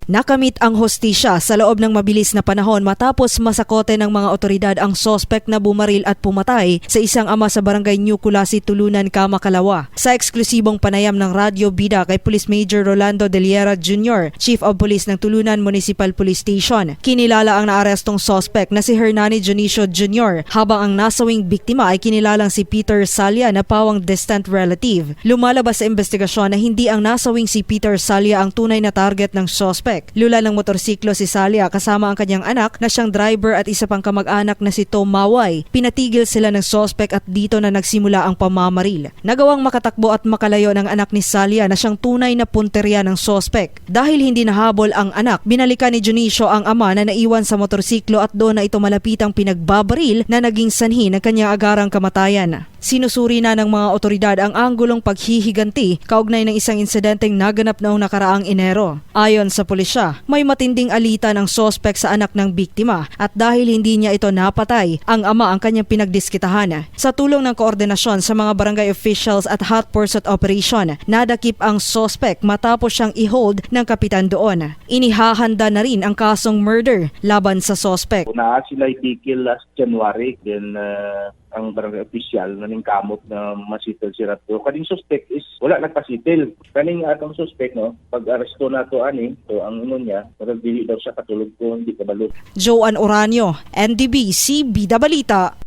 Nakamit ang hostisya sa loob ng mabilis na panahon matapos masakote ng mga otoridad ang sospek na bumaril at pumatay sa isang ama sa barangay New Kulasi, Tulunan, Kamakalawa. Sa eksklusibong panayam ng Radyo Bida kay Police Major Rolando De Liera Jr., Chief of Police ng Tulunan Municipal Police Station, kinilala ang naarestong sospek na si Hernani Junicio Jr. habang ang nasawing biktima ay kinilalang si Peter Salya na pawang distant relative. Lumalabas sa investigasyon na hindi ang nasawing si Peter Salya ang tunay na target ng sospek. Lula ng motorsiklo si Salya kasama ang kanyang anak na siyang driver at isa pang kamag-anak na si Tom Maway. Pinatigil sila ng sospek at dito na nagsimula ang pamamaril. Nagawang makatakbo at makalayo ng anak ni Salya na siyang tunay na punterya ng sospek. Dahil hindi nahabol ang anak, binalikan ni Junicio ang ama na naiwan sa motorsiklo at doon na ito malapitang pinagbabaril na naging sanhi ng kanyang agarang kamatayan. Sinusuri na ng mga otoridad ang anggulong paghihiganti kaugnay ng isang insidenteng naganap noong nakaraang Enero. Ayon sa pulisya, may matinding alita ng sospek sa anak ng biktima at dahil hindi niya ito napatay, ang ama ang kanyang pinagdiskitahan. Sa tulong ng koordinasyon sa mga barangay officials at hot pursuit operation, nadakip ang sospek matapos siyang i-hold ng kapitan doon. Inihahanda na rin ang kasong murder laban sa sospek. Una sila itikil last January, then ang barangay official naning kamot na masitil si Rato. Kaning suspect is wala nagpasitil. Kaning atong suspect pag aresto nato ani, so ang niya, dili daw siya katulog ko hindi kabalo. Joan Oranio, NDBC Bida Balita.